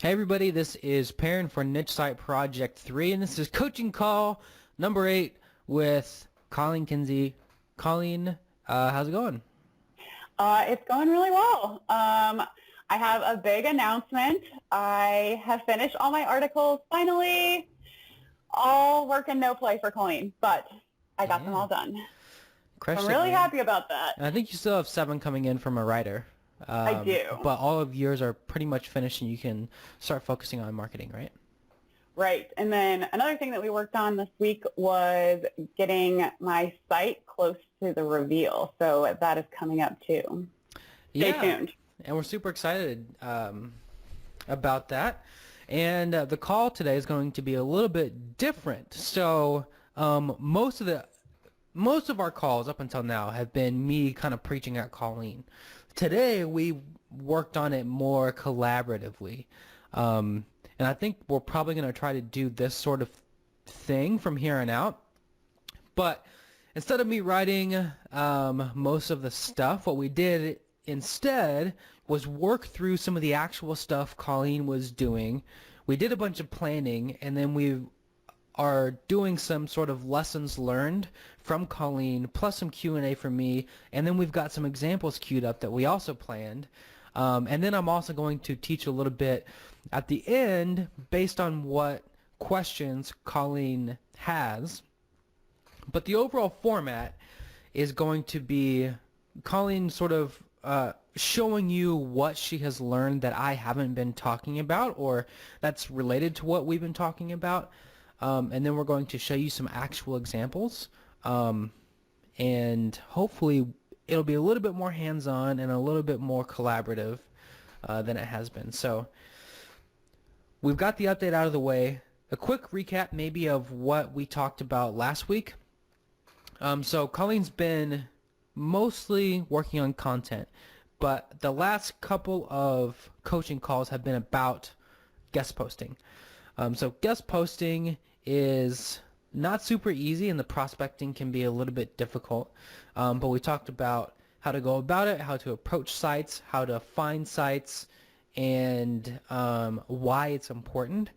Hey everybody, this is Perrin for Niche Site Project 3, and this is coaching call number 8 with Colleen Kinsey. Colleen, how's it going? It's going really well. I have a big announcement. I have finished all my articles, finally. All work and no play for Colleen, but I got them all done. Crushed I'm it, really man. happy about that. And I think you still have 7 coming in from a writer. I do. But all of yours are pretty much finished and you can start focusing on marketing, right? Right. And then another thing that we worked on this week was getting my site close to the reveal. So that is coming up too. Stay tuned. And we're super excited about that. And the call today is going to be a little bit different. So most of our calls up until now have been me kind of preaching at Colleen. Today we worked on it more collaboratively. And I think we're probably going to try to do this sort of thing from here on out. But instead of me writing most of the stuff, what we did instead was work through some of the actual stuff Colleen was doing. We did a bunch of planning, and then we are doing some sort of lessons learned from Colleen, plus some Q&A from me, and then we've got some examples queued up that we also planned. And then I'm also going to teach a little bit at the end based on what questions Colleen has. But the overall format is going to be Colleen sort of showing you what she has learned that I haven't been talking about or that's related to what we've been talking about. And then we're going to show you some actual examples. And hopefully it'll be a little bit more hands-on and a little bit more collaborative than it has been. So we've got the update out of the way. A quick recap maybe of what we talked about last week. So Colleen's been mostly working on content, but the last couple of coaching calls have been about guest posting. So guest posting is not super easy and the prospecting can be a little bit difficult. But we talked about how to go about it, how to approach sites, how to find sites, and why it's important.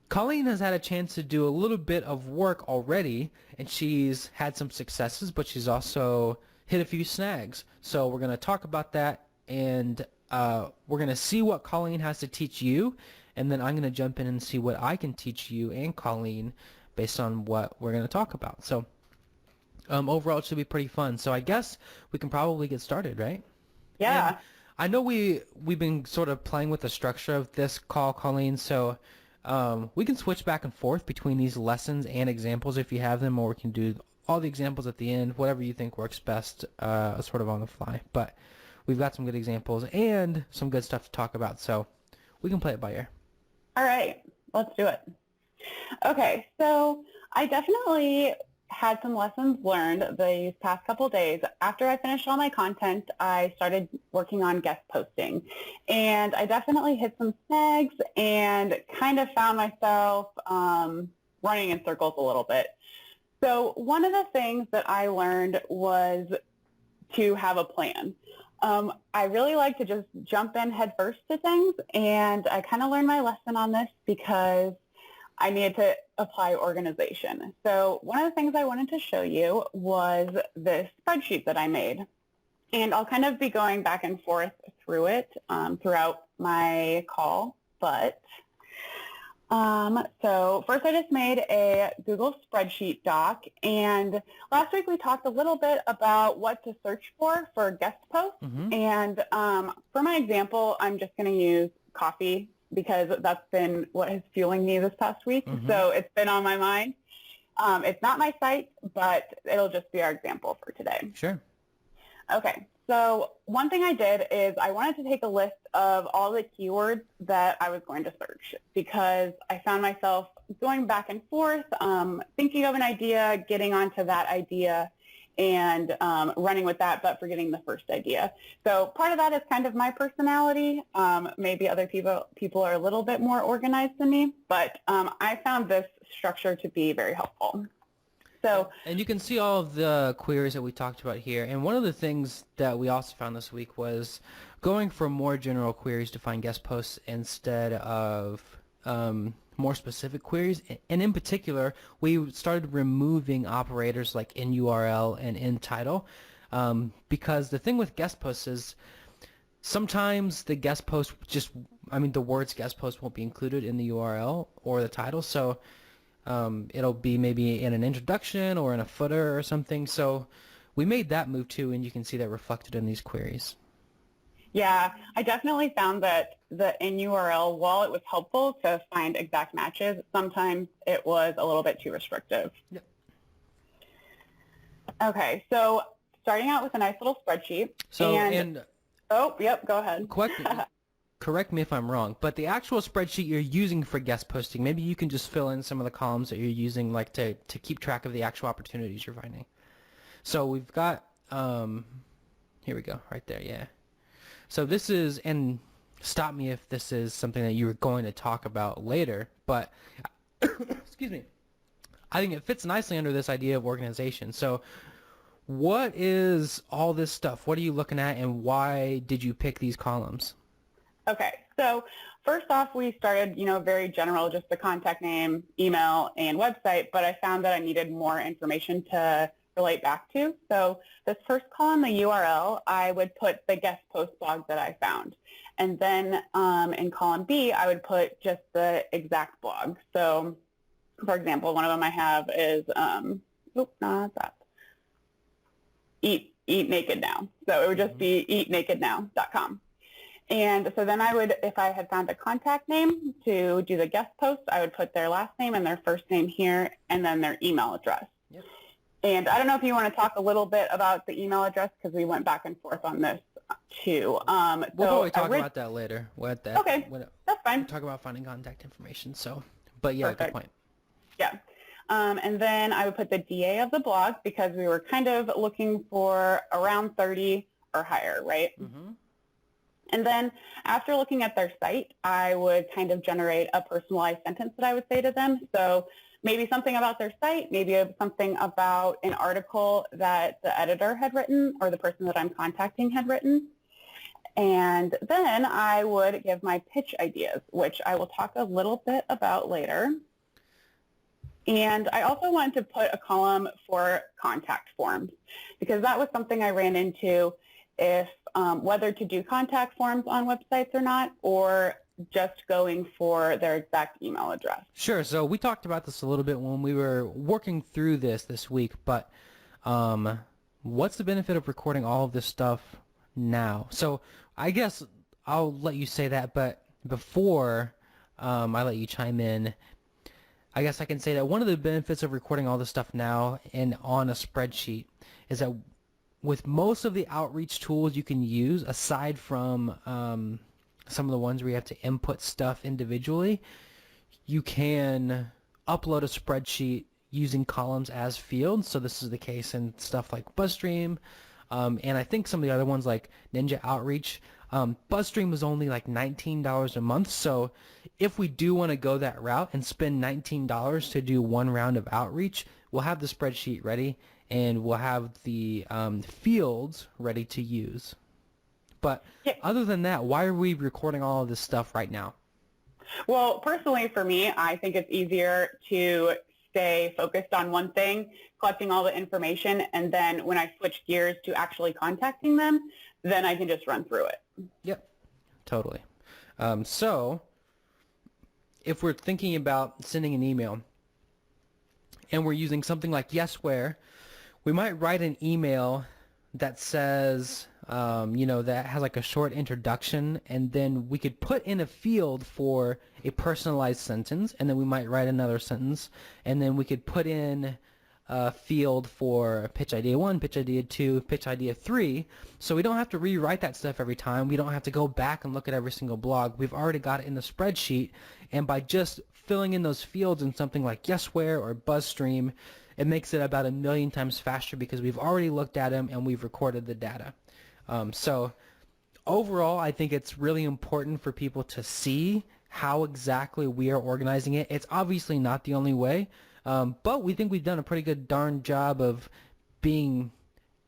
Colleen has had a chance to do a little bit of work already, and she's had some successes, but she's also hit a few snags. So we're going to talk about that, and we're going to see what Colleen has to teach you, and then I'm going to jump in and see what I can teach you and Colleen based on what we're going to talk about. So overall, it should be pretty fun. So I guess we can probably get started, right? Yeah. And I know we've been sort of playing with the structure of this call, Colleen, so we can switch back and forth between these lessons and examples if you have them, or we can do all the examples at the end, whatever you think works best, sort of on the fly. But we've got some good examples and some good stuff to talk about, so we can play it by ear. All right. Let's do it. Okay. So I definitely had some lessons learned these past couple days. After I finished all my content, I started working on guest posting. And I definitely hit some snags and kind of found myself running in circles a little bit. So one of the things that I learned was to have a plan. I really like to just jump in head first to things, and I kind of learned my lesson on this because I needed to apply organization. So one of the things I wanted to show you was this spreadsheet that I made. And I'll kind of be going back and forth through it throughout my call. But so first I just made a Google spreadsheet doc. And last week we talked a little bit about what to search for guest posts. Mm-hmm. And for my example, I'm just going to use coffee, because that's been what is fueling me this past week. Mm-hmm. So it's been on my mind. It's not my site, but it'll just be our example for today. Sure. Okay. So one thing I did is I wanted to take a list of all the keywords that I was going to search, because I found myself going back and forth, thinking of an idea, getting onto that idea, and running with that, but forgetting the first idea. So part of that is kind of my personality. Maybe other people are a little bit more organized than me, but I found this structure to be very helpful. So, and you can see all of the queries that we talked about here. And one of the things that we also found this week was going for more general queries to find guest posts instead of more specific queries. And in particular, we started removing operators like in URL and in title, because the thing with guest posts is sometimes the guest post just, the words guest post won't be included in the URL or the title. So it'll be maybe in an introduction or in a footer or something. So we made that move too, and you can see that reflected in these queries. Yeah, I definitely found that the in URL, while it was helpful to find exact matches, sometimes it was a little bit too restrictive. Yep. Okay, so starting out with a nice little spreadsheet. So, oh, yep, go ahead. Correct me if I'm wrong, but the actual spreadsheet you're using for guest posting, maybe you can just fill in some of the columns that you're using, like to keep track of the actual opportunities you're finding. So we've got, here we go, right there, yeah. So this is, and stop me if this is something that you were going to talk about later, but, excuse me, I think it fits nicely under this idea of organization. So what is all this stuff? What are you looking at, and why did you pick these columns? Okay, so first off, we started, very general, just the contact name, email, and website, but I found that I needed more information to relate back to. So this first column, the URL, I would put the guest post blog that I found. And then in column B, I would put just the exact blog. So for example, one of them I have is, not that, Eat Naked Now. So it would just be eatnakednow.com. And so then I would, if I had found a contact name to do the guest post, I would put their last name and their first name here, and then their email address. Yep. And I don't know if you want to talk a little bit about the email address, because we went back and forth on this too. We'll probably talk about that later. Okay, that's fine. We'll talk about finding contact information. So, but yeah, Perfect. Good point. Yeah. And then I would put the DA of the blog, because we were kind of looking for around 30 or higher, right? Mm-hmm. And then after looking at their site, I would kind of generate a personalized sentence that I would say to them. So maybe something about their site, maybe something about an article that the editor had written or the person that I'm contacting had written. And then I would give my pitch ideas, which I will talk a little bit about later. And I also wanted to put a column for contact forms, because that was something I ran into, if whether to do contact forms on websites or not, or just going for their exact email address. Sure. So we talked about this a little bit when we were working through this week, but what's the benefit of recording all of this stuff now? So I guess I'll let you say that, but before I let you chime in, I guess I can say that one of the benefits of recording all this stuff now and on a spreadsheet is that with most of the outreach tools you can use, aside from some of the ones where you have to input stuff individually, you can upload a spreadsheet using columns as fields. So this is the case in stuff like BuzzStream, and I think some of the other ones like Ninja Outreach. BuzzStream was only like $19 a month, so if we do want to go that route and spend $19 to do one round of outreach, we'll have the spreadsheet ready and we'll have the fields ready to use. But other than that, why are we recording all of this stuff right now? Well, personally for me, I think it's easier to stay focused on one thing, collecting all the information, and then when I switch gears to actually contacting them, then I can just run through it. Yep, totally. So if we're thinking about sending an email and we're using something like Yesware, we might write an email that says, that has like a short introduction, and then we could put in a field for a personalized sentence, and then we might write another sentence, and then we could put in a field for pitch idea 1, pitch idea 2, pitch idea 3, so we don't have to rewrite that stuff every time. We don't have to go back and look at every single blog. We've already got it in the spreadsheet, and by just filling in those fields in something like Yesware or BuzzStream, it makes it about 1,000,000 times faster because we've already looked at them and we've recorded the data. So overall, I think it's really important for people to see how exactly we are organizing it. It's obviously not the only way, but we think we've done a pretty good darn job of being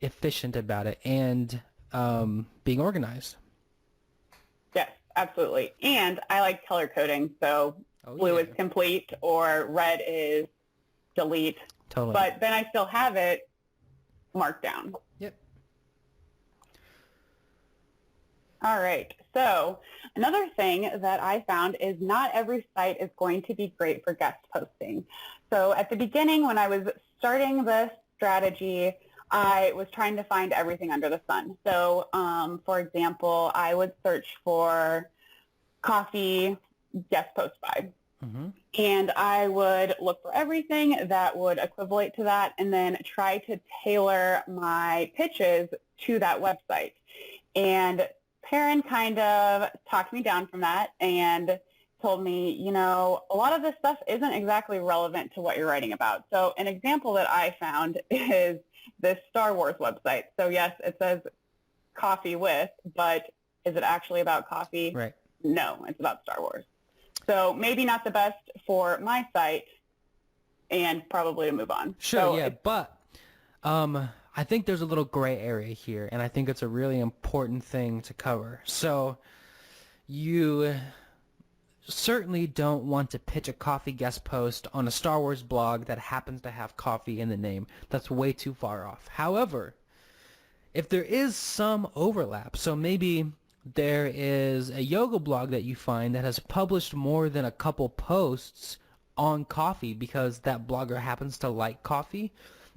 efficient about it and being organized. Yes, absolutely. And I like color coding, so Oh blue yeah, is complete or red is delete, totally. but then I still have it marked down. Yep. All right. So another thing that I found is not every site is going to be great for guest posting. So at the beginning, when I was starting this strategy, I was trying to find everything under the sun. So, for example, I would search for coffee guest post by. Mm-hmm. And I would look for everything that would equivalent to that and then try to tailor my pitches to that website. And Perrin kind of talked me down from that and told me, you know, a lot of this stuff isn't exactly relevant to what you're writing about. So an example that I found is this Star Wars website. So yes, it says coffee with, but is it actually about coffee? Right. No, it's about Star Wars. So maybe not the best for my site and probably to move on. Sure, So yeah, but I think there's a little gray area here, and I think it's a really important thing to cover. So you certainly don't want to pitch a coffee guest post on a Star Wars blog that happens to have coffee in the name. That's way too far off. However, if there is some overlap, so maybe there is a yoga blog that you find that has published more than a couple posts on coffee because that blogger happens to like coffee,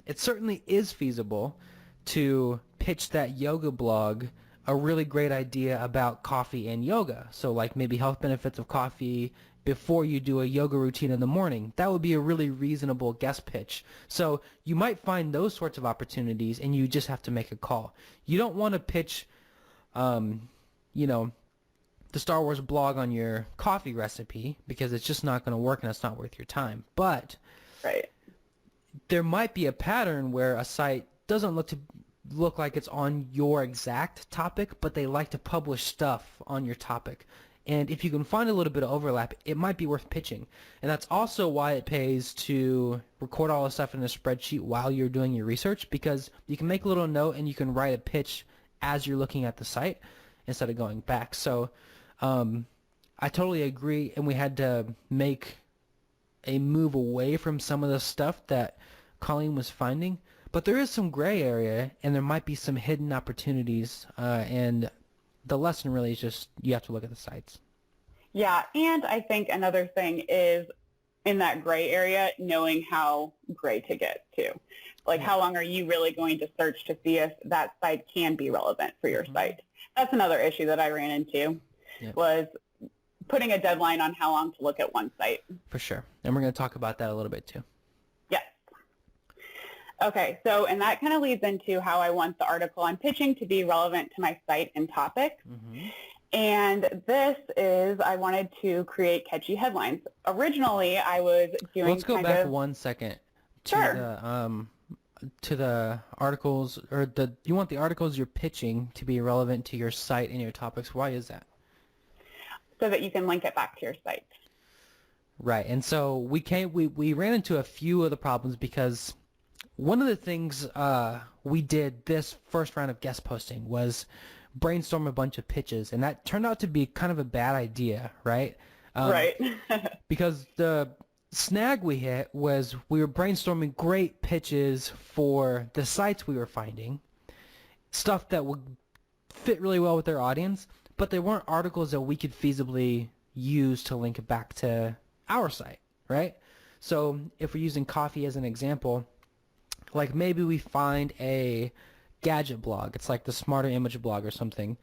it certainly is feasible to pitch that yoga blog a really great idea about coffee and yoga. So like maybe health benefits of coffee before you do a yoga routine in the morning. That would be a really reasonable guest pitch. So you might find those sorts of opportunities and you just have to make a call. You don't want to pitch you know, the Star Wars blog on your coffee recipe because it's just not going to work and it's not worth your time. But right. there might be a pattern where a site doesn't look like it's on your exact topic, but they like to publish stuff on your topic. And if you can find a little bit of overlap, it might be worth pitching. And that's also why it pays to record all the stuff in a spreadsheet while you're doing your research, because you can make a little note and you can write a pitch as you're looking at the site instead of going back. So I totally agree, and we had to make a move away from some of the stuff that Colleen was finding. But there is some gray area, and there might be some hidden opportunities, and the lesson really is just you have to look at the sites. Yeah, and I think another thing is in that gray area, knowing how gray to get to. Like how long are you really going to search to see if that site can be relevant for your site? That's another issue that I ran into was putting a deadline on how long to look at one site. For sure. And we're going to talk about that a little bit too. Yes. Okay, so and that kind of leads into how I want the article I'm pitching to be relevant to my site and topic. Mm-hmm. And this is, I wanted to create catchy headlines. Originally, I was doing Let's go back 1 second to the articles, or you want the articles you're pitching to be relevant to your site and your topics. Why is that? So that you can link it back to your site. Right, and so we ran into a few of the problems because one of the things we did this first round of guest posting was brainstorm a bunch of pitches, and that turned out to be kind of a bad idea, right? Right. Because the snag we hit was we were brainstorming great pitches for the sites we were finding, stuff that would fit really well with their audience, but they weren't articles that we could feasibly use to link it back to our site, right? So if we're using coffee as an example, like maybe we find a gadget blog, it's like the Smarter Image blog or something,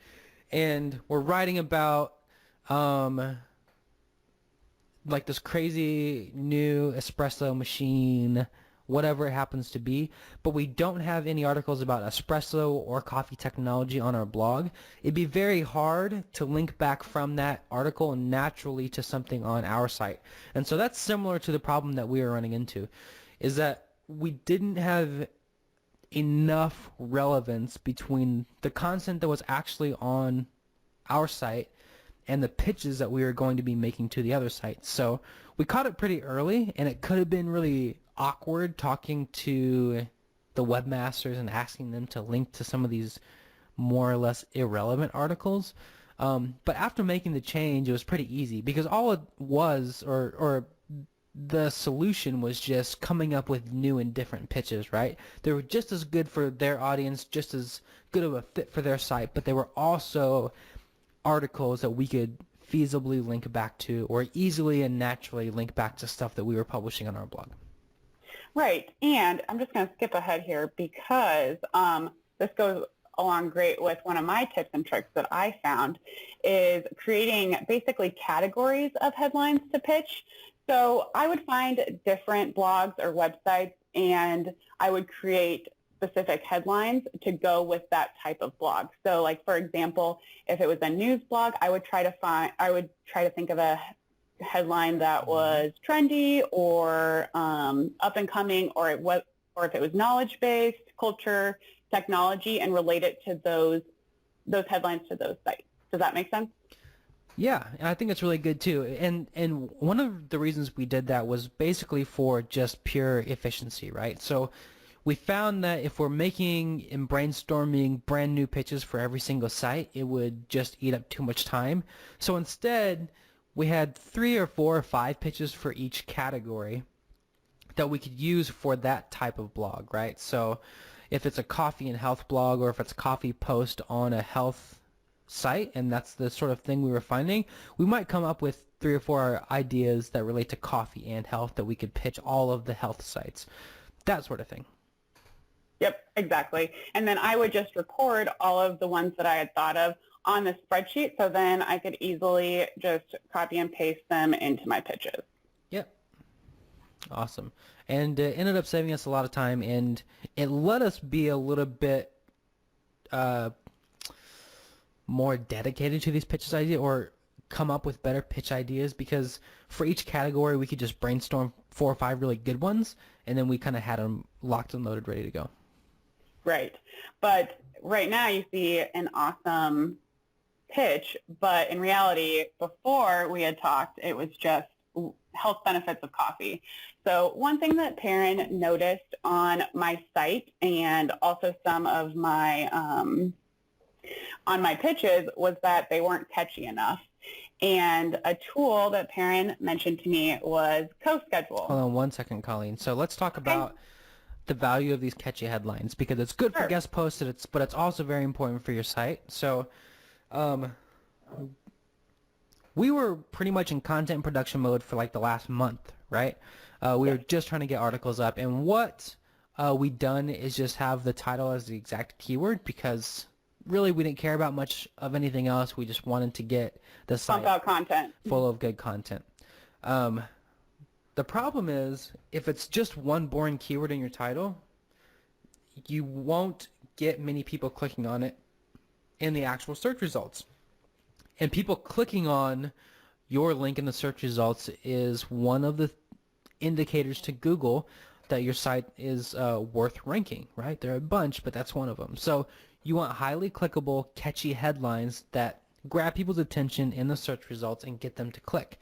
and we're writing about like this crazy new espresso machine, whatever it happens to be, but we don't have any articles about espresso or coffee technology on our blog. It'd be very hard to link back from that article naturally to something on our site. And so that's similar to the problem that we were running into, is that we didn't have enough relevance between the content that was actually on our site and the pitches that we were going to be making to the other sites. So we caught it pretty early, and it could have been really awkward talking to the webmasters and asking them to link to some of these more or less irrelevant articles. But after making the change, it was pretty easy because all it was, or the solution was just coming up with new and different pitches, right? They were just as good for their audience, just as good of a fit for their site, but they were also articles that we could feasibly link back to or easily and naturally link back to stuff that we were publishing on our blog. Right. And I'm just going to skip ahead here because this goes along great with one of my tips and tricks that I found is creating basically categories of headlines to pitch. So I would find different blogs or websites and I would create specific headlines to go with that type of blog. So like, for example, if it was a news blog, I would try to think of a headline that was trendy or up and coming, or if it was knowledge-based, culture, technology, and relate it to those headlines to those sites. Does that make sense? Yeah, and I think it's really good too. And one of the reasons we did that was basically for just pure efficiency, right? So we found that if we're making and brainstorming brand new pitches for every single site, it would just eat up too much time. So instead, we had 3 or 4 or 5 pitches for each category that we could use for that type of blog, right? So if it's a coffee and health blog, or if it's a coffee post on a health site, and that's the sort of thing we were finding, we might come up with 3 or 4 ideas that relate to coffee and health that we could pitch all of the health sites, that sort of thing. Yep, exactly. And then I would just record all of the ones that I had thought of on the spreadsheet, so then I could easily just copy and paste them into my pitches. Yep. Awesome. And it ended up saving us a lot of time, and it let us be a little bit more dedicated to these pitches ideas, or come up with better pitch ideas, because for each category we could just brainstorm 4 or 5 really good ones, and then we kind of had them locked and loaded, ready to go. Right. But right now you see an awesome pitch, but in reality, before we had talked, it was just health benefits of coffee. So one thing that Perrin noticed on my site and also some of my on my pitches was that they weren't catchy enough. And a tool that Perrin mentioned to me was CoSchedule. Hold on one second, Colleen. So let's talk about the value of these catchy headlines, because it's good for guest posts, but it's also very important for your site. So we were pretty much in content production mode for like the last month, right? We were just trying to get articles up, and what we done is just have the title as the exact keyword, because really we didn't care about much of anything else. We just wanted to get the site pump out content full of good content. The problem is, if it's just one boring keyword in your title, you won't get many people clicking on it in the actual search results. And people clicking on your link in the search results is one of the indicators to Google that your site is worth ranking, right? There are a bunch, but that's one of them. So you want highly clickable, catchy headlines that grab people's attention in the search results and get them to click.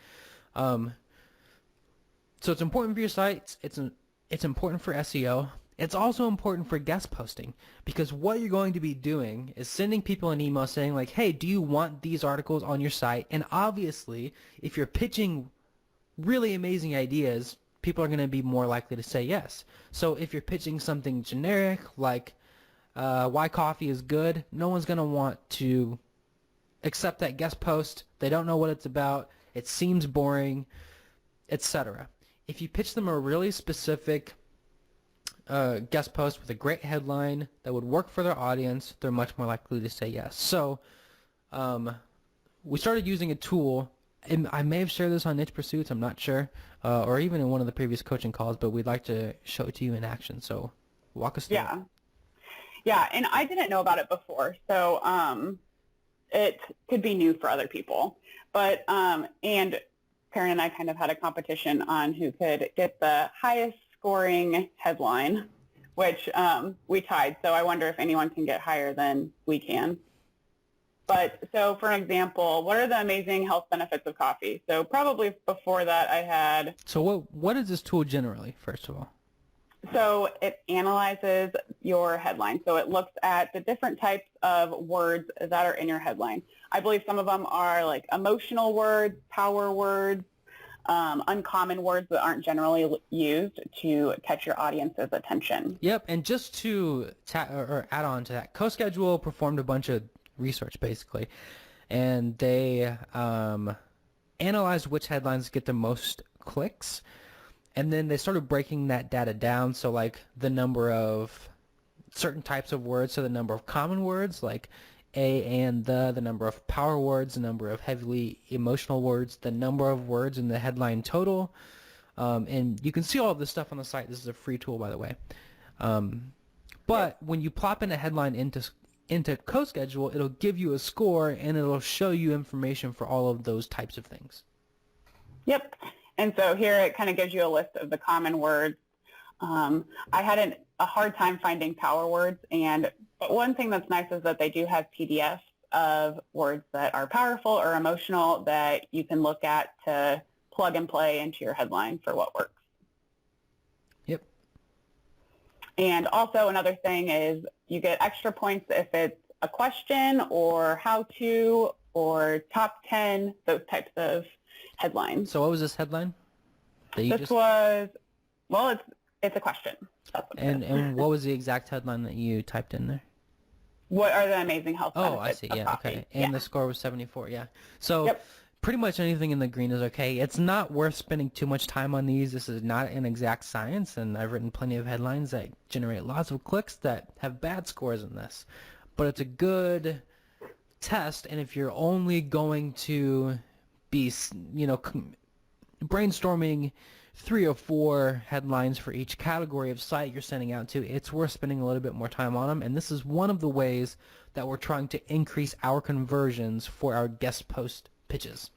So it's important for your site. It's important for SEO. It's also important for guest posting, because what you're going to be doing is sending people an email saying like, hey, do you want these articles on your site? And obviously, if you're pitching really amazing ideas, people are going to be more likely to say yes. So if you're pitching something generic like why coffee is good, no one's going to want to accept that guest post. They don't know what it's about. It seems boring, etc. If you pitch them a really specific guest post with a great headline that would work for their audience, they're much more likely to say yes. So we started using a tool, and I may have shared this on Niche Pursuits, I'm not sure, or even in one of the previous coaching calls, but we'd like to show it to you in action. So walk us through it. Yeah, and I didn't know about it before, so it could be new for other people. But and Perrin and I kind of had a competition on who could get the highest scoring headline, which we tied. So I wonder if anyone can get higher than we can. But so for an example, what are the amazing health benefits of coffee? So probably before that I had... So what is this tool generally, first of all? So it analyzes your headline. So it looks at the different types of words that are in your headline. I believe some of them are like emotional words, power words, uncommon words that aren't generally used to catch your audience's attention. Yep, and just to or add on to that, CoSchedule performed a bunch of research basically, and they analyzed which headlines get the most clicks, and then they started breaking that data down. So like the number of certain types of words, so the number of common words like a and the number of power words, the number of heavily emotional words, the number of words in the headline total. And you can see all of this stuff on the site. This is a free tool, by the way. But when you plop in a headline into CoSchedule, it'll give you a score, and it'll show you information for all of those types of things. Yep. And so here it kind of gives you a list of the common words. I had a hard time finding power words, but one thing that's nice is that they do have PDFs of words that are powerful or emotional that you can look at to plug and play into your headline for what works. Yep. And also another thing is you get extra points if it's a question or how-to or top 10, those types of headlines. So what was this headline? This was, well, it's a question. That's what and what was the exact headline that you typed in there? What are the amazing health benefits Oh, I see. Yeah, coffee? okay. And the score was 74, yeah. So Yep. pretty much anything in the green is okay. It's not worth spending too much time on these. This is not an exact science, and I've written plenty of headlines that generate lots of clicks that have bad scores in this. But it's a good test, and if you're only going to be, brainstorming 3 or 4 headlines for each category of site you're sending out to, it's worth spending a little bit more time on them. And this is one of the ways that we're trying to increase our conversions for our guest post pitches.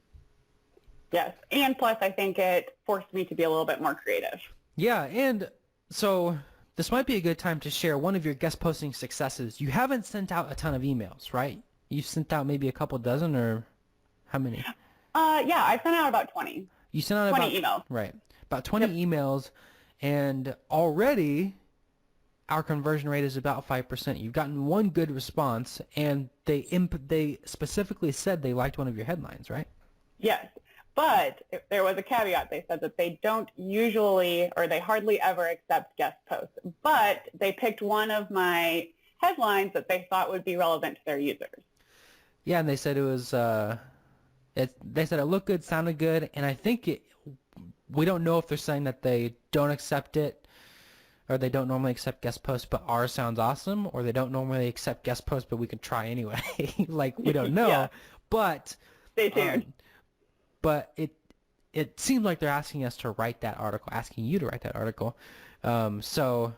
Yes. And plus, I think it forced me to be a little bit more creative. Yeah, and so this might be a good time to share one of your guest posting successes. You haven't sent out a ton of emails, right? You sent out maybe a couple dozen, or how many? Yeah, I sent out about 20. You sent out 20 emails. Right. About 20 emails, and already our conversion rate is about 5%. You've gotten one good response, and they specifically said they liked one of your headlines, right? Yes. But there was a caveat. They said that they don't usually, or they hardly ever accept guest posts. But they picked one of my headlines that they thought would be relevant to their users. Yeah, and they said it was, they said it looked good, sounded good, and I think we don't know if they're saying that they don't accept it, or they don't normally accept guest posts, but ours sounds awesome, or they don't normally accept guest posts, but we could try anyway. Like, we don't know. Yeah. But Stay tuned. But it seems like they're asking us to write that article, asking you to write that article. So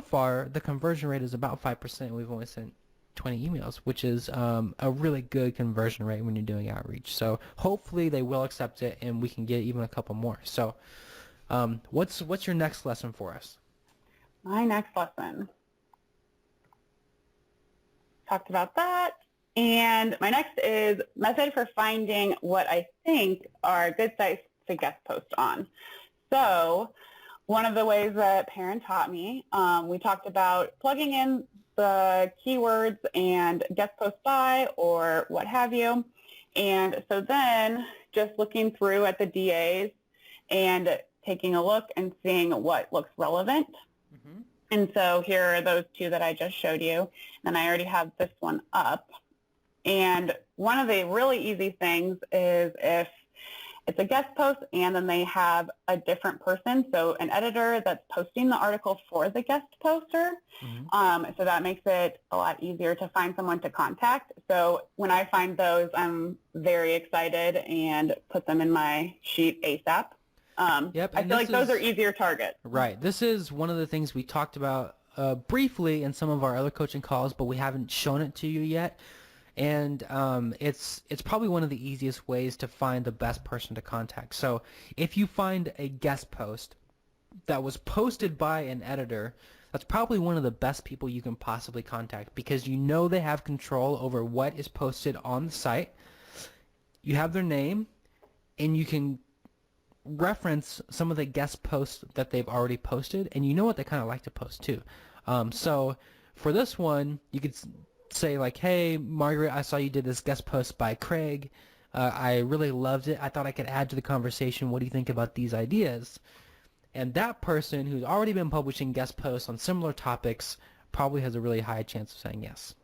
far, the conversion rate is about 5%. We've only sent 20 emails, which is a really good conversion rate when you're doing outreach. So hopefully they will accept it, and we can get even a couple more. So what's your next lesson for us? My next lesson. Talked about that. And my next is method for finding what I think are good sites to guest post on. So one of the ways that Perrin taught me, we talked about plugging in the keywords and guest post by or what have you. And so then just looking through at the DAs and taking a look and seeing what looks relevant. Mm-hmm. And so here are those 2 that I just showed you. And I already have this one up. And one of the really easy things is if it's a guest post and then they have a different person, so an editor that's posting the article for the guest poster. Mm-hmm. So that makes it a lot easier to find someone to contact. So when I find those, I'm very excited and put them in my sheet ASAP. Yep, I feel like those are easier targets. Right. This is one of the things we talked about briefly in some of our other coaching calls, but we haven't shown it to you yet. And it's probably one of the easiest ways to find the best person to contact. So if you find a guest post that was posted by an editor, that's probably one of the best people you can possibly contact, because you know they have control over what is posted on the site. You have their name, and you can reference some of the guest posts that they've already posted, and you know what they kind of like to post too. So for this one, you could say like, hey, Margaret, I saw you did this guest post by Craig. I really loved it. I thought I could add to the conversation. What do you think about these ideas? And that person who's already been publishing guest posts on similar topics probably has a really high chance of saying yes.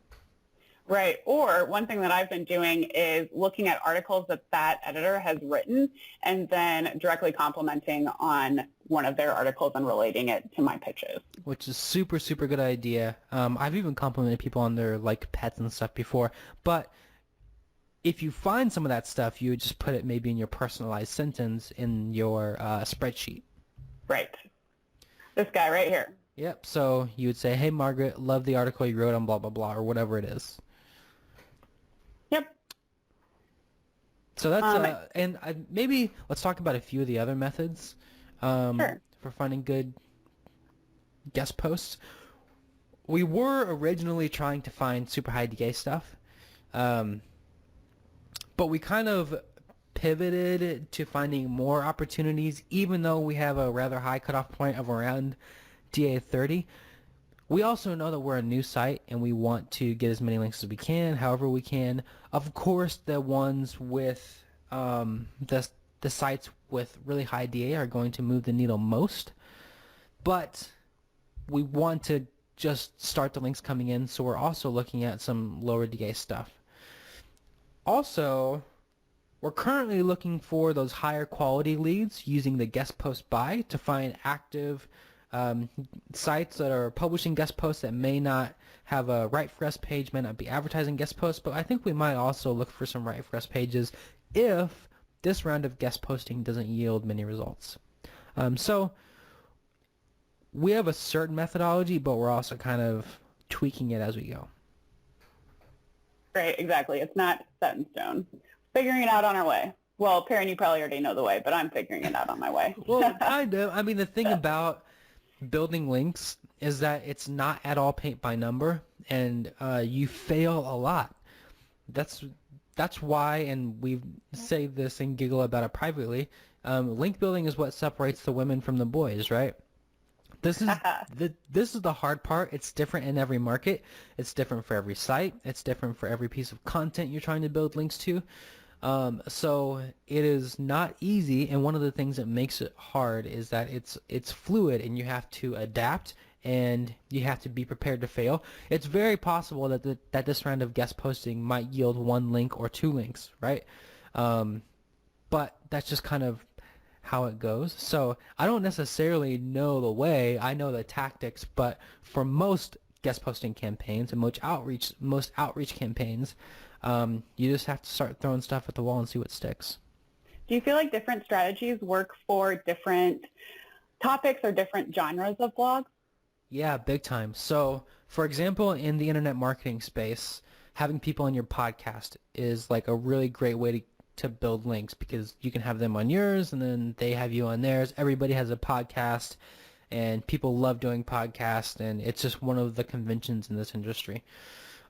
Right. Or one thing that I've been doing is looking at articles that that editor has written and then directly commenting on one of their articles and relating it to my pitches. Which is super, super good idea. I've even complimented people on their like pets and stuff before. But if you find some of that stuff, you would just put it maybe in your personalized sentence in your spreadsheet. Right. This guy right here. Yep. So you would say, hey, Margaret, love the article you wrote on blah, blah, blah, or whatever it is. Yep. So that's, maybe let's talk about a few of the other methods Sure. for finding good guest posts. We were originally trying to find super high DA stuff, but we kind of pivoted to finding more opportunities, even though we have a rather high cutoff point of around DA 30. We also know that we're a new site and we want to get as many links as we can, however we can. Of course, the ones with the sites with really high DA are going to move the needle most, but we want to just start the links coming in, so we're also looking at some lower DA stuff. Also, we're currently looking for those higher quality leads using the guest post by to find active sites that are publishing guest posts that may not have a Right For Us page, may not be advertising guest posts, but I think we might also look for some Right For Us pages if this round of guest posting doesn't yield many results. So we have a certain methodology, but we're also kind of tweaking it as we go. Right, exactly. It's not set in stone. Figuring it out on our way. Well, Perrin, you probably already know the way, but I'm figuring it out on my way. Well, kind of. I mean, the thing about building links is that it's not at all paint by number, and you fail a lot. That's why, and we say this and giggle about it privately, link building is what separates the women from the boys, right? This is the hard part. It's different in every market. It's different for every site. It's different for every piece of content you're trying to build links to. So it is not easy, and one of the things that makes it hard is that it's fluid, and you have to adapt, and you have to be prepared to fail. It's very possible that this round of guest posting might yield one link or two links, right? But that's just kind of how it goes. So I don't necessarily know the way. I know the tactics, but for most guest posting campaigns and most outreach campaigns, you just have to start throwing stuff at the wall and see what sticks. Do you feel like different strategies work for different topics or different genres of blogs? Yeah, big time. So, for example, in the internet marketing space, having people on your podcast is like a really great way to build links, because you can have them on yours and then they have you on theirs. Everybody has a podcast and people love doing podcasts, and it's just one of the conventions in this industry.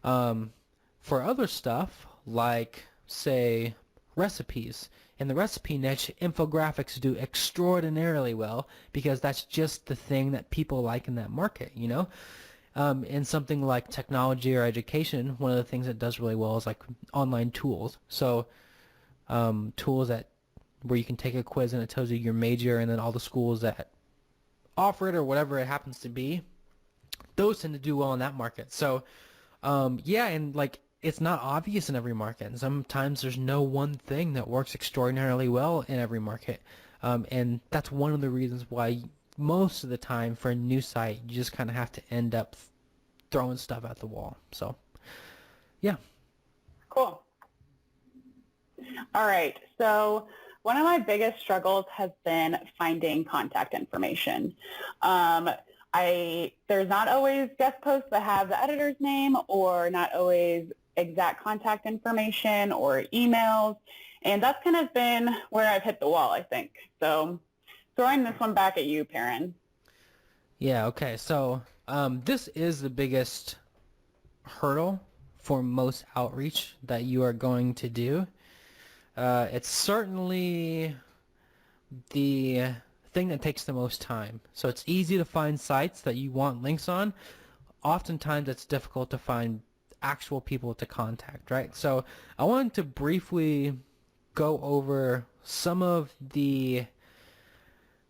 For other stuff, like, say, recipes, in the recipe niche, infographics do extraordinarily well because that's just the thing that people like in that market, you know? In something like technology or education, one of the things that does really well is like online tools. So tools where you can take a quiz and it tells you your major and then all the schools that offer it or whatever it happens to be, those tend to do well in that market. So yeah, and like, it's not obvious in every market, and sometimes there's no one thing that works extraordinarily well in every market, and that's one of the reasons why most of the time for a new site you just kind of have to end up throwing stuff at the wall. So yeah. Cool. All right, so one of my biggest struggles has been finding contact information. There's not always guest posts that have the editor's name, or not always exact contact information or emails, and that's kind of been where I've hit the wall, I think. So throwing this one back at you, Perrin. Yeah, okay, so this is the biggest hurdle for most outreach that you are going to do. It's certainly the thing that takes the most time. So it's easy to find sites that you want links on. Oftentimes it's difficult to find actual people to contact, right? So I wanted to briefly go over some of the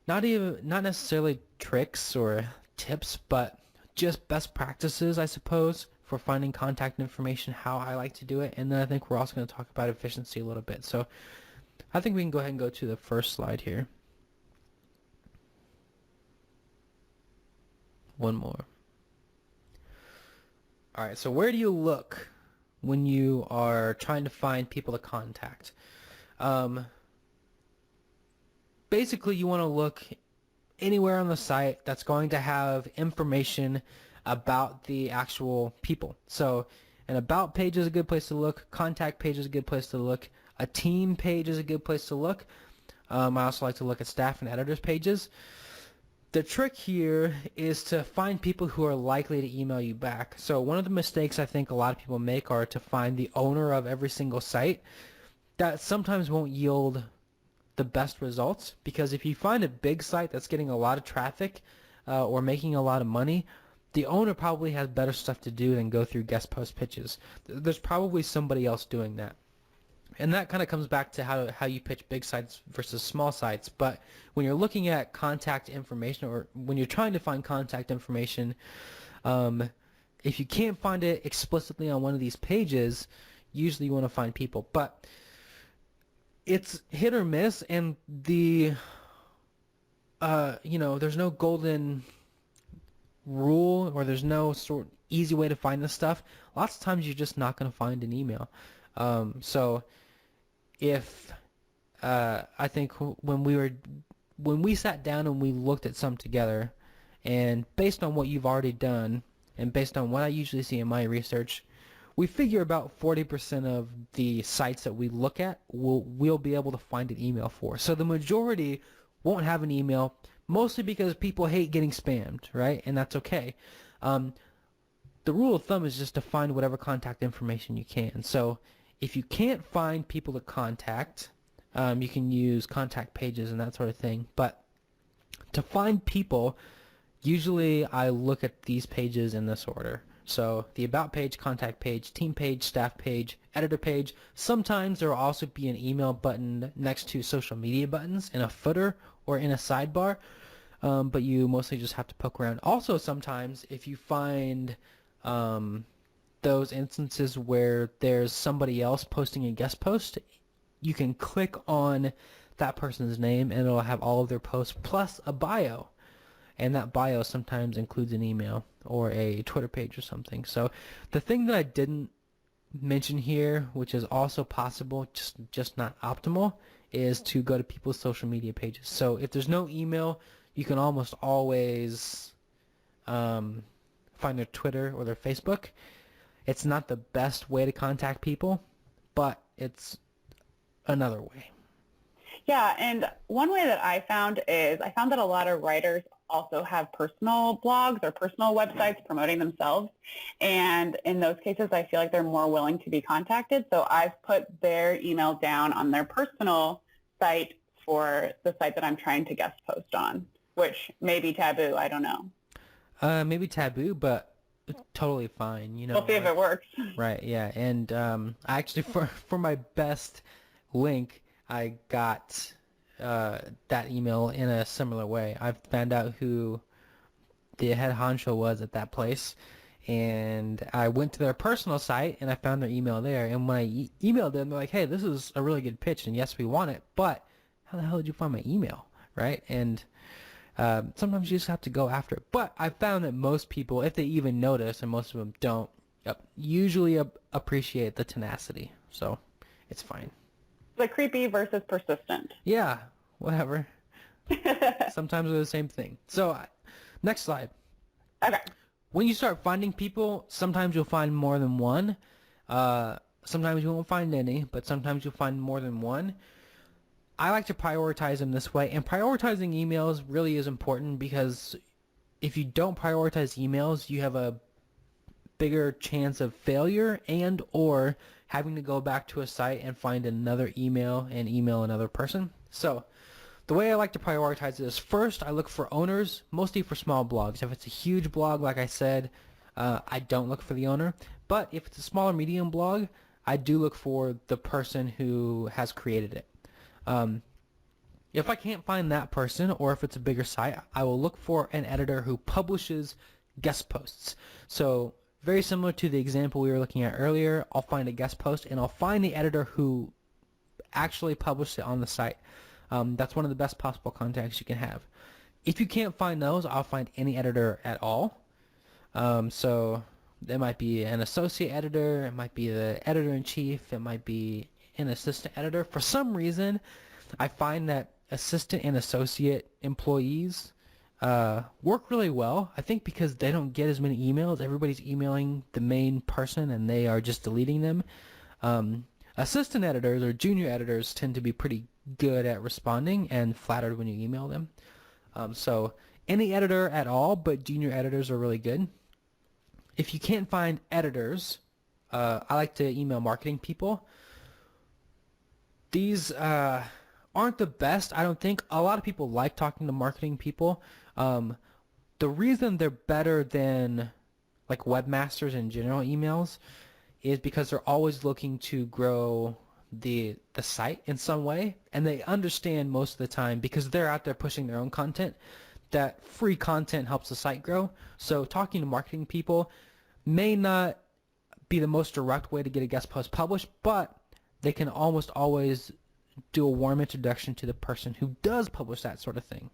not necessarily tricks or tips, but just best practices, I suppose, for finding contact information, how I like to do it. And then I think we're also going to talk about efficiency a little bit. So I think we can go ahead and go to the first slide here. One more. All right, so where do you look when you are trying to find people to contact? Basically, you want to look anywhere on the site that's going to have information about the actual people. So an about page is a good place to look. Contact page is a good place to look. A team page is a good place to look. I also like to look at staff and editors pages. The trick here is to find people who are likely to email you back. So one of the mistakes I think a lot of people make are to find the owner of every single site. That sometimes won't yield the best results, because if you find a big site that's getting a lot of traffic or making a lot of money, the owner probably has better stuff to do than go through guest post pitches. There's probably somebody else doing that. And that kind of comes back to how you pitch big sites versus small sites. But when you're looking at contact information, or when you're trying to find contact information, if you can't find it explicitly on one of these pages, usually you want to find people. But it's hit or miss, and there's no golden rule, or there's no sort easy way to find this stuff. Lots of times you're just not going to find an email. So if I think when we sat down and we looked at some together, and based on what you've already done and based on what I usually see in my research, we figure about 40% of the sites that we look at we'll be able to find an email for. So the majority won't have an email, mostly because people hate getting spammed, right? And that's okay. The rule of thumb is just to find whatever contact information you can. So if you can't find people to contact, you can use contact pages and that sort of thing. But to find people, usually I look at these pages in this order. So the about page, contact page, team page, staff page, editor page. Sometimes there will also be an email button next to social media buttons in a footer or in a sidebar. But you mostly just have to poke around. Also, sometimes if you find those instances where there's somebody else posting a guest post, you can click on that person's name and it'll have all of their posts plus a bio. And that bio sometimes includes an email or a Twitter page or something. So the thing that I didn't mention here, which is also possible, just not optimal, is to go to people's social media pages. So if there's no email, you can almost always find their Twitter or their Facebook. It's not the best way to contact people, but it's another way. Yeah, and one way that I found that a lot of writers also have personal blogs or personal websites promoting themselves. And in those cases, I feel like they're more willing to be contacted. So I've put their email down on their personal site for the site that I'm trying to guest post on, which may be taboo. I don't know. Maybe taboo, but totally fine. We'll see if it works. Right, yeah. And actually for my best link, I got that email in a similar way. I found out who the head honcho was at that place, and I went to their personal site and I found their email there. And when I emailed them, they're like, "Hey, this is a really good pitch, and yes, we want it, but how the hell did you find my email?" Right? And sometimes you just have to go after it. But I found that most people, if they even notice, and most of them don't, usually appreciate the tenacity. So it's fine. The creepy versus persistent. Yeah, whatever. Sometimes they're the same thing. So next slide. Okay. When you start finding people, sometimes you'll find more than one. Sometimes you won't find any, but sometimes you'll find more than one. I like to prioritize them this way, and prioritizing emails really is important, because if you don't prioritize emails, you have a bigger chance of failure and or having to go back to a site and find another email and email another person. So the way I like to prioritize it is first I look for owners, mostly for small blogs. If it's a huge blog, like I said, I don't look for the owner. But if it's a smaller medium blog, I do look for the person who has created it. If I can't find that person, or if it's a bigger site, I will look for an editor who publishes guest posts. So very similar to the example we were looking at earlier, I'll find a guest post and I'll find the editor who actually published it on the site. That's one of the best possible contacts you can have. If you can't find those, I'll find any editor at all. So there might be an associate editor, it might be the editor-in-chief, it might be an assistant editor. For some reason, I find that assistant and associate employees work really well. I think because they don't get as many emails. Everybody's emailing the main person and they are just deleting them. Assistant editors or junior editors tend to be pretty good at responding and flattered when you email them. So any editor at all, but junior editors are really good. If you can't find editors, I like to email marketing people. These aren't the best, I don't think. A lot of people like talking to marketing people. The reason they're better than like webmasters and general emails is because they're always looking to grow the site in some way, and they understand most of the time, because they're out there pushing their own content, that free content helps the site grow. So talking to marketing people may not be the most direct way to get a guest post published, but they can almost always do a warm introduction to the person who does publish that sort of thing.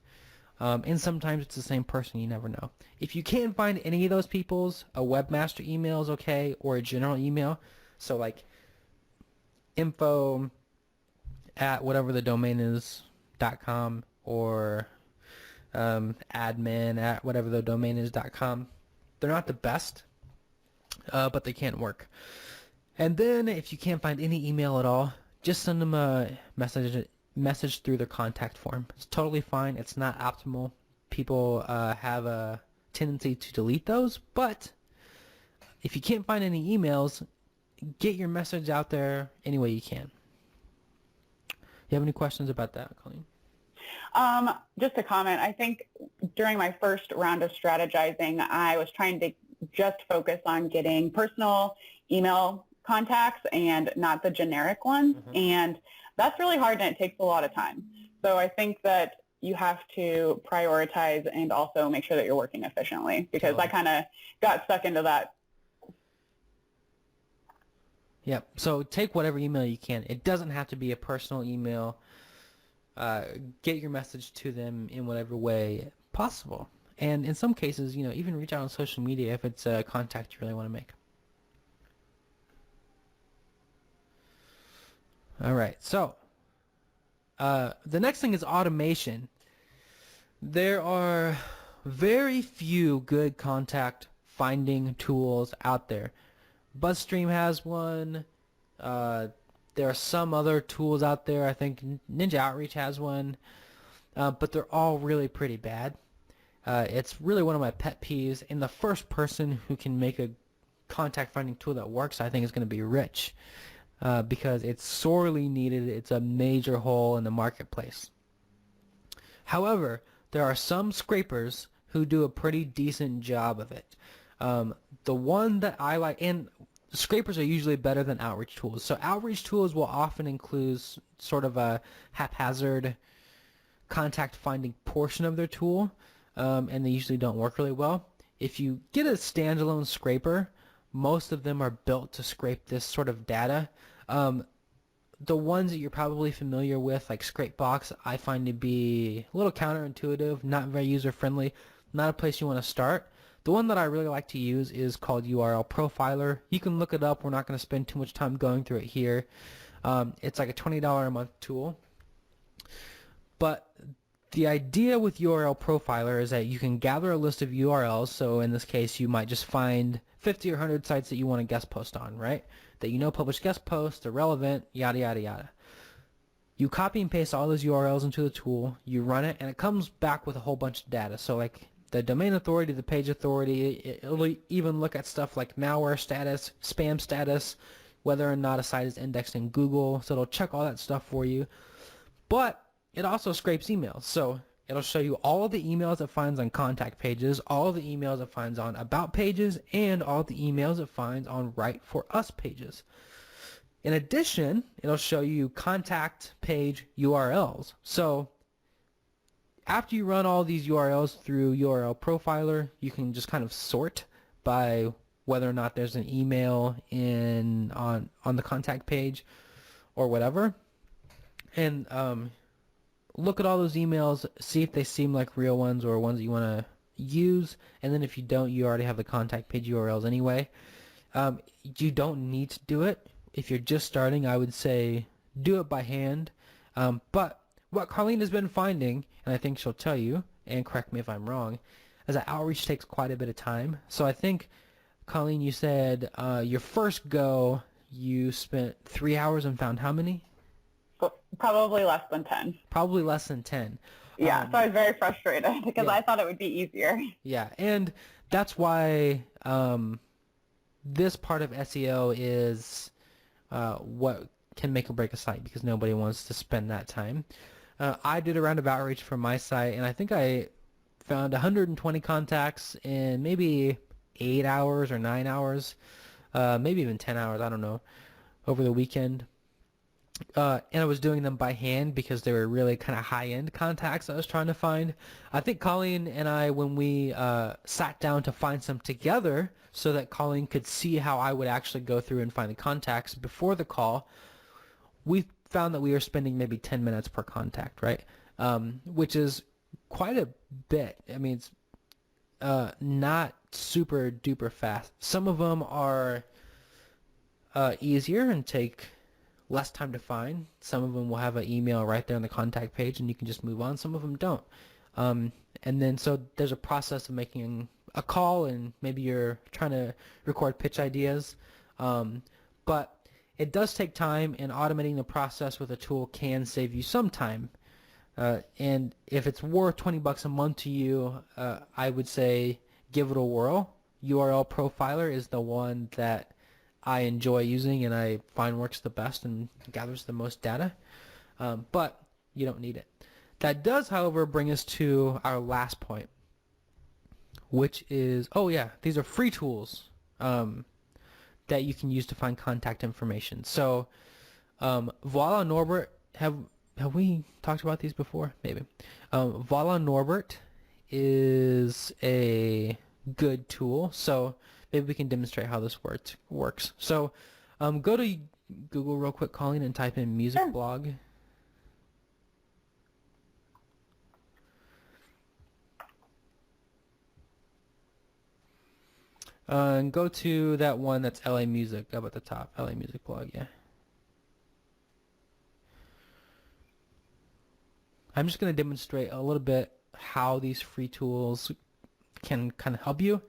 And sometimes it's the same person, you never know. If you can't find any of those people's, a webmaster email is okay, or a general email. So like info at whatever the domain is .com, or admin at whatever the domain is .com. They're not the best, but they can work. And then if you can't find any email at all, just send them a message through their contact form. It's totally fine. It's not optimal. People have a tendency to delete those, but if you can't find any emails, get your message out there any way you can. You have any questions about that, Colleen? Just a comment. I think during my first round of strategizing, I was trying to just focus on getting personal email contacts and not the generic ones. Mm-hmm. And that's really hard, and it takes a lot of time. So I think that you have to prioritize and also make sure that you're working efficiently, because I kind of got stuck into that. Yep. So take whatever email you can. It doesn't have to be a personal email. Get your message to them in whatever way possible. And in some cases, even reach out on social media if it's a contact you really want to make. All right. So the next thing is automation. There are very few good contact finding tools out there. BuzzStream has one. There are some other tools out there. I think Ninja Outreach has one. But they're all really pretty bad. It's really one of my pet peeves. And the first person who can make a contact finding tool that works, I think, is going to be rich. Because it's sorely needed. It's a major hole in the marketplace. However, there are some scrapers who do a pretty decent job of it. The one that I like, and scrapers are usually better than outreach tools. So outreach tools will often include sort of a haphazard contact finding portion of their tool, and they usually don't work really well. If you get a standalone scraper, most of them are built to scrape this sort of data. The ones that you're probably familiar with, like Scrapebox, I find to be a little counterintuitive, not very user-friendly, not a place you want to start. The one that I really like to use is called URL Profiler. You can look it up. We're not going to spend too much time going through it here. It's like a $20 a month tool. But the idea with URL Profiler is that you can gather a list of URLs. So in this case, you might just find 50 or 100 sites that you want to guest post on, right? That publish guest posts, they're relevant, yada, yada, yada. You copy and paste all those URLs into the tool, you run it, and it comes back with a whole bunch of data. So like the domain authority, the page authority, it'll even look at stuff like malware status, spam status, whether or not a site is indexed in Google. So it'll check all that stuff for you. But it also scrapes emails. So it'll show you all the emails it finds on contact pages, all the emails it finds on about pages, and all the emails it finds on Write for Us pages. In addition, it'll show you contact page URLs. So after you run all these URLs through URL Profiler, you can just kind of sort by whether or not there's an email on the contact page or whatever. And look at all those emails, see if they seem like real ones or ones that you want to use. And then if you don't, you already have the contact page URLs anyway. You don't need to do it. If you're just starting, I would say do it by hand. But what Colleen has been finding, and I think she'll tell you, and correct me if I'm wrong, is that outreach takes quite a bit of time. So I think, Colleen, you said your first go, you spent 3 hours and found how many? Probably less than 10. Probably less than 10. Yeah, so I was very frustrated because yeah. I thought it would be easier. Yeah, and that's why this part of SEO is what can make or break a site, because nobody wants to spend that time. I did a round of outreach for my site, and I think I found 120 contacts in maybe 8 hours or 9 hours, maybe even 10 hours, I don't know, over the weekend. And I was doing them by hand because they were really kind of high-end contacts I was trying to find. I think Colleen and I, when we sat down to find some together so that Colleen could see how I would actually go through and find the contacts before the call, we found that we were spending maybe 10 minutes per contact, right? Which is quite a bit. I mean, it's not super duper fast. Some of them are easier and take less time to find. Some of them will have an email right there on the contact page and you can just move on. Some of them don't. And then so there's a process of making a call, and maybe you're trying to record pitch ideas. But it does take time, and automating the process with a tool can save you some time. And if it's worth $20 a month to you, I would say give it a whirl. URL Profiler is the one that I enjoy using and I find works the best and gathers the most data, but you don't need it. That does, however, bring us to our last point, which is, oh yeah, these are free tools that you can use to find contact information. So Voila Norbert, have we talked about these before? Maybe. Voila Norbert is a good tool. So maybe we can demonstrate how this works. So go to Google real quick, Colleen, and type in music blog. And go to that one that's LA Music up at the top, LA Music blog, yeah. I'm just going to demonstrate a little bit how these free tools can kind of help you.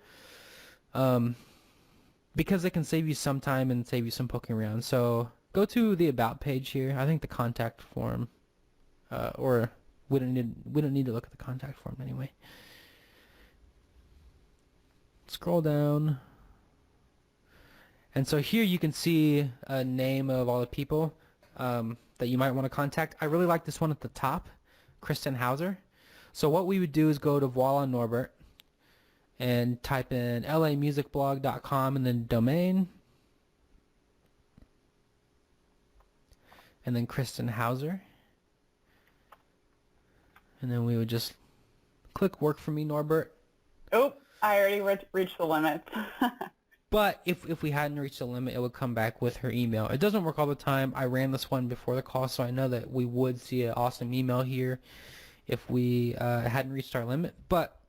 Because they can save you some time and save you some poking around. So go to the About page here. I think the contact form, or we don't need to look at the contact form anyway. Scroll down, and so here you can see a name of all the people that you might want to contact. I really like this one at the top, Kristen Hauser. So what we would do is go to Voila Norbert and type in lamusicblog.com and then domain, and then Kristen Hauser, and then we would just click work for me, Norbert. Oh, I already reached the limit. But if we hadn't reached the limit, it would come back with her email. It doesn't work all the time. I ran this one before the call, so I know that we would see an awesome email here if we hadn't reached our limit. But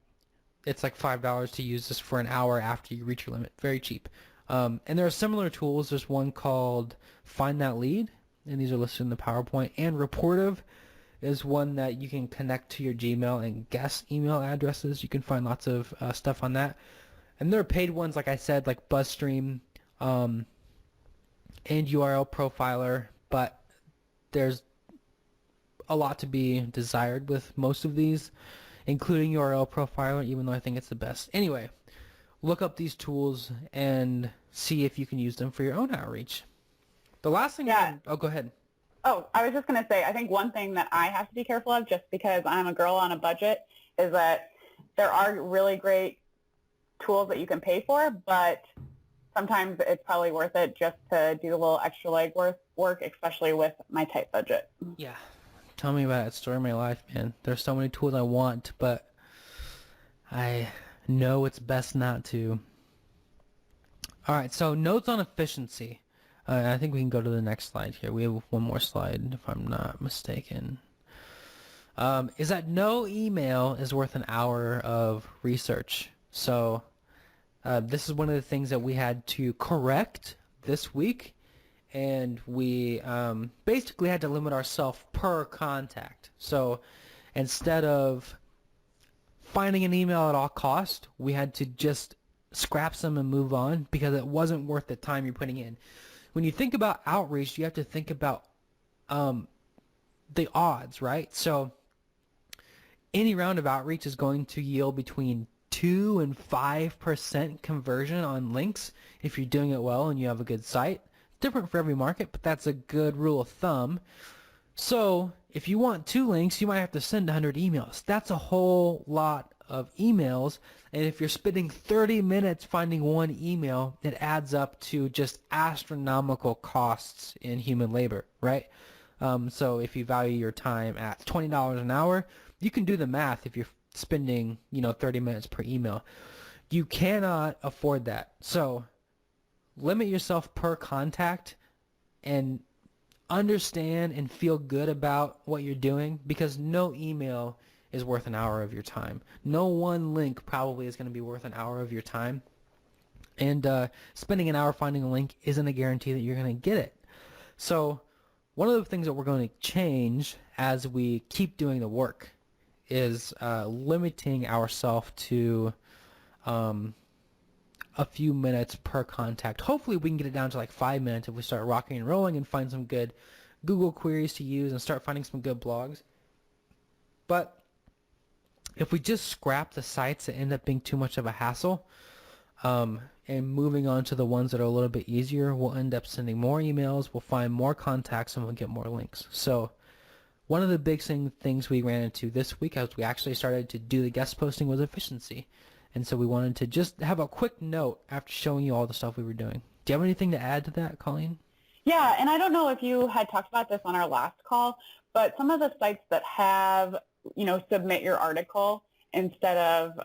it's like $5 to use this for an hour after you reach your limit. Very cheap. And there are similar tools. There's one called Find That Lead, and these are listed in the PowerPoint. And Reportive is one that you can connect to your Gmail and guess email addresses. You can find lots of stuff on that. And there are paid ones, like I said, like BuzzStream and URL Profiler, but there's a lot to be desired with most of these, including URL Profiler, even though I think it's the best. Anyway, look up these tools and see if you can use them for your own outreach. The last thing... Yeah. Oh, go ahead. Oh, I was just going to say, I think one thing that I have to be careful of, just because I'm a girl on a budget, is that there are really great tools that you can pay for, but sometimes it's probably worth it just to do a little extra work, especially with my tight budget. Yeah. Tell me about it. Story of my life, man. There's so many tools I want, but I know it's best not to. All right, so notes on efficiency. I think we can go to the next slide here. We have one more slide, if I'm not mistaken. Is that no email is worth an hour of research. So this is one of the things that we had to correct this week, and we basically had to limit ourselves per contact. So instead of finding an email at all cost, we had to just scrap some and move on because it wasn't worth the time you're putting in. When you think about outreach, you have to think about the odds, right? So any round of outreach is going to yield between 2 and 5% conversion on links if you're doing it well and you have a good site. Different for every market, but that's a good rule of thumb. So if you want 2 links, you might have to send 100 emails. That's a whole lot of emails. And if you're spending 30 minutes finding one email, it adds up to just astronomical costs in human labor, right? So if you value your time at $20 an hour, you can do the math if you're spending, 30 minutes per email. You cannot afford that. So limit yourself per contact and understand and feel good about what you're doing, because no email is worth an hour of your time. No one link probably is going to be worth an hour of your time. And spending an hour finding a link isn't a guarantee that you're going to get it. So one of the things that we're going to change as we keep doing the work is limiting ourselves to a few minutes per contact. Hopefully we can get it down to like 5 minutes if we start rocking and rolling and find some good Google queries to use and start finding some good blogs. But if we just scrap the sites that end up being too much of a hassle, and moving on to the ones that are a little bit easier, we'll end up sending more emails, we'll find more contacts, and we'll get more links. So one of the big things we ran into this week as we actually started to do the guest posting was efficiency. And so we wanted to just have a quick note after showing you all the stuff we were doing. Do you have anything to add to that, Colleen? Yeah, and I don't know if you had talked about this on our last call, but some of the sites that have, submit your article instead of,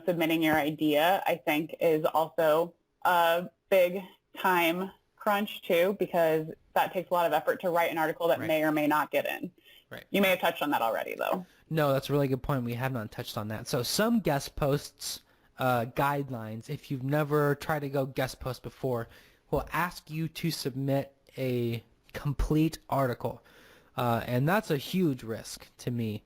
submitting your idea, I think is also a big time crunch too, because that takes a lot of effort to write an article that may or may not get in. Right. You may have touched on that already, though. No, that's a really good point. We have not touched on that. So some guest posts guidelines, if you've never tried to go guest post before, will ask you to submit a complete article. And that's a huge risk to me,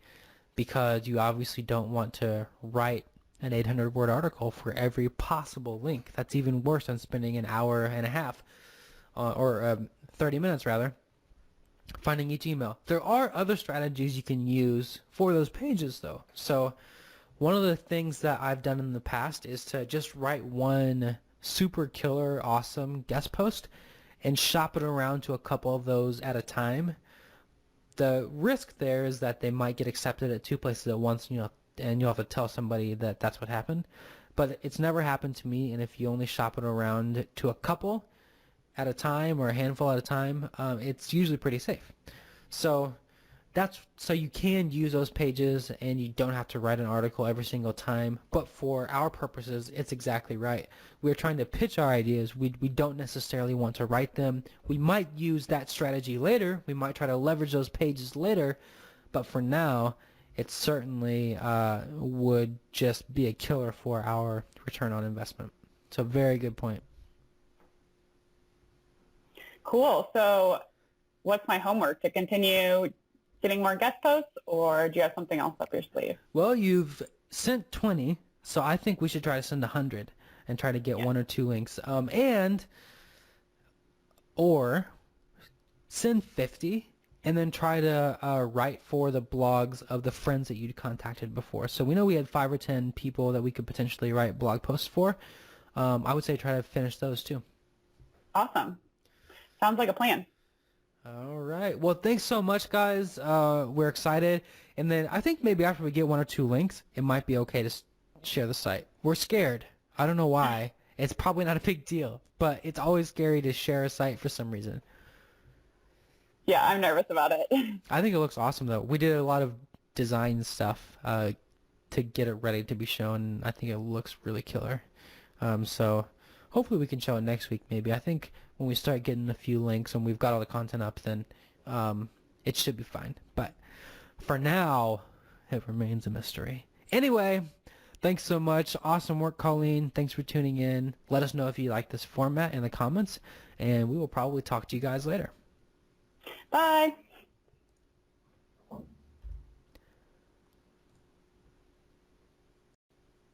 because you obviously don't want to write an 800-word article for every possible link. That's even worse than spending an hour and a half, or 30 minutes rather, finding each email. There are other strategies you can use for those pages though. So one of the things that I've done in the past is to just write one super killer awesome guest post and shop it around to a couple of those at a time. The risk there is that they might get accepted at 2 places at once, and you'll have to tell somebody that that's what happened. But it's never happened to me, and if you only shop it around to a couple at a time or a handful at a time, it's usually pretty safe. So you can use those pages and you don't have to write an article every single time. But for our purposes, it's exactly right. We're trying to pitch our ideas. We don't necessarily want to write them. We might use that strategy later. We might try to leverage those pages later. But for now, it certainly would just be a killer for our return on investment. So very good point. Cool. So what's my homework? To continue getting more guest posts, or do you have something else up your sleeve? Well, you've sent 20, so I think we should try to send 100 and try to get 1 or 2 links. Or send 50 and then try to write for the blogs of the friends that you'd contacted before. So we know we had 5 or 10 people that we could potentially write blog posts for. I would say try to finish those too. Awesome. Sounds like a plan. All right. Well, thanks so much, guys. We're excited. And then I think maybe after we get 1 or 2 links, it might be okay to share the site. We're scared. I don't know why. It's probably not a big deal, but it's always scary to share a site for some reason. Yeah, I'm nervous about it. I think it looks awesome, though. We did a lot of design stuff to get it ready to be shown. I think it looks really killer. So hopefully we can show it next week, maybe. I think when we start getting a few links and we've got all the content up, then it should be fine. But for now, it remains a mystery. Anyway, thanks so much. Awesome work, Colleen. Thanks for tuning in. Let us know if you like this format in the comments, and we will probably talk to you guys later. Bye.